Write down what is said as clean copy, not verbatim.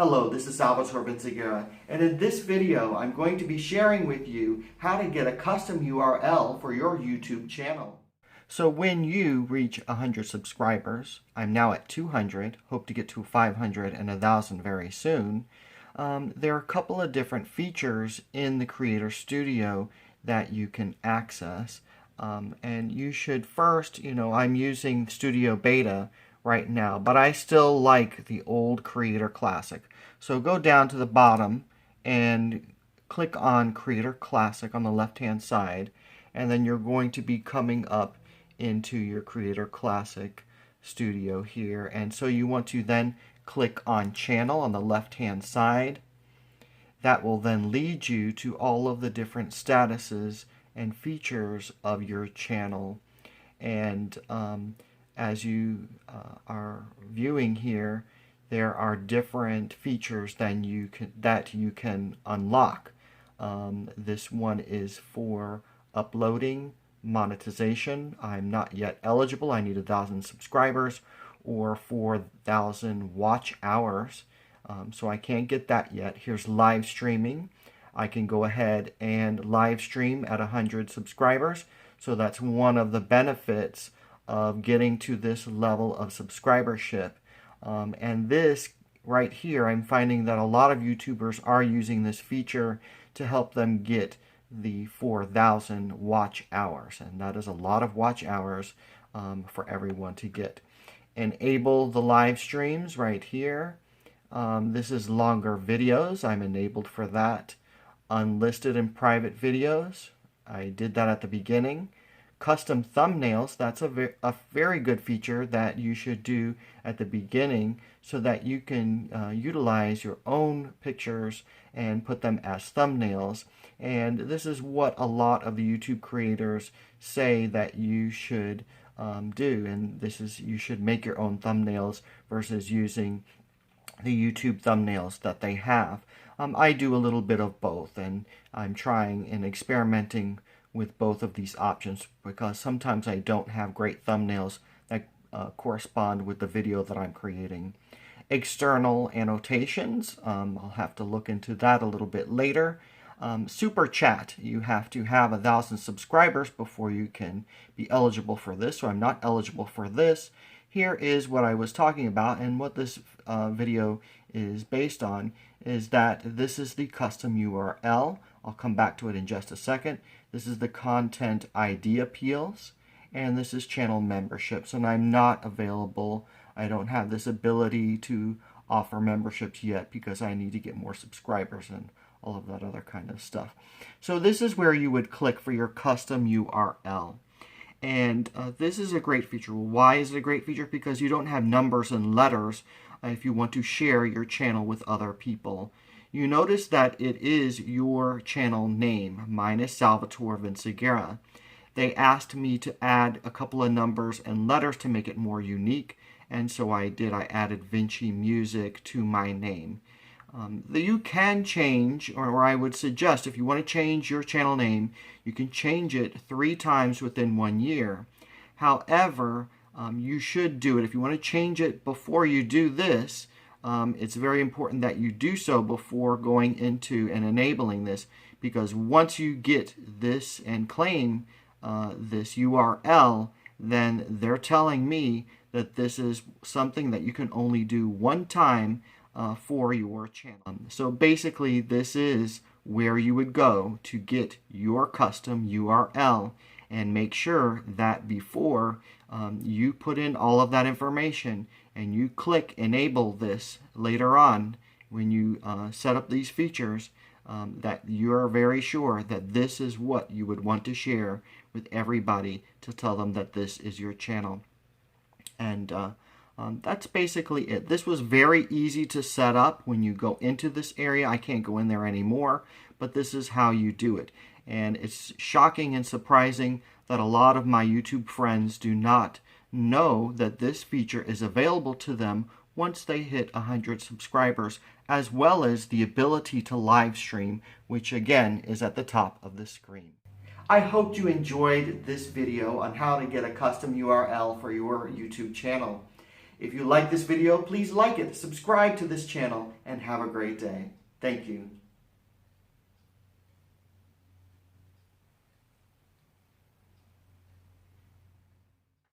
Hello, this is Salvatore Vinciguerra, and in this video I'm going to be sharing with you how to get a custom URL for your YouTube channel. So when you reach 100 subscribers, I'm now at 200, hope to get to 500 and 1,000 very soon, there are a couple of different features in the Creator Studio that you can access. And you should first, I'm using Studio Beta right now, but I still like the old Creator Classic. So go down to the bottom and click on Creator Classic on the left-hand side, and then you're going to be coming up into your Creator Classic Studio here. And so you want to then click on Channel on the left-hand side. That will then lead you to all of the different statuses and features of your channel. And as you are viewing here, there are different features that you can unlock. This one is for uploading monetization. I'm not yet eligible. I need 1,000 subscribers or 4,000 watch hours. So I can't get that yet. Here's live streaming. I can go ahead and live stream at 100 subscribers. So that's one of the benefits of getting to this level of subscribership. And this right here, I'm finding that a lot of YouTubers are using this feature to help them get the 4,000 watch hours. And that is a lot of watch hours for everyone to get. Enable the live streams right here. This is longer videos. I'm enabled for that. Unlisted and private videos. I did that at the beginning. Custom thumbnails. That's a very good feature that you should do at the beginning so that you can utilize your own pictures and put them as thumbnails. And this is what a lot of the YouTube creators say that you should do. And this is, you should make your own thumbnails versus using the YouTube thumbnails that they have. I do a little bit of both, and I'm trying and experimenting with both of these options because sometimes I don't have great thumbnails that correspond with the video that I'm creating. External annotations, I'll have to look into that a little bit later. Super Chat, you have to have 1,000 subscribers before you can be eligible for this, so I'm not eligible for this. Here is what I was talking about, and what this video is based on is that this is the custom URL. I'll come back to it in just a second. This is the content ID appeals, and this is channel memberships, and I'm not available. I don't have this ability to offer memberships yet because I need to get more subscribers and all of that other kind of stuff. So this is where you would click for your custom URL. And this is a great feature. Why is it a great feature? Because you don't have numbers and letters if you want to share your channel with other people. You notice that it is your channel name. Mine is Salvatore Vinciguerra. They asked me to add a couple of numbers and letters to make it more unique, and so I did. I added Vinci Music to my name. You can change, or I would suggest, if you want to change your channel name, you can change it 3 times within 1 year. However, you should do it. If you want to change it before you do this, it's very important that you do so before going into and enabling this, because once you get this and claim this URL, then they're telling me that this is something that you can only do 1 time for your channel. So basically this is where you would go to get your custom URL, and make sure that before you put in all of that information and you click enable this later on when you set up these features, that you're very sure that this is what you would want to share with everybody to tell them that this is your channel. And that's basically it. This was very easy to set up when you go into this area. I can't go in there anymore, but this is how you do it. And it's shocking and surprising that a lot of my YouTube friends do not know that this feature is available to them once they hit 100 subscribers, as well as the ability to live stream, which again is at the top of the screen. I hope you enjoyed this video on how to get a custom URL for your YouTube channel. If you like this video, please like it, subscribe to this channel, and have a great day. Thank you.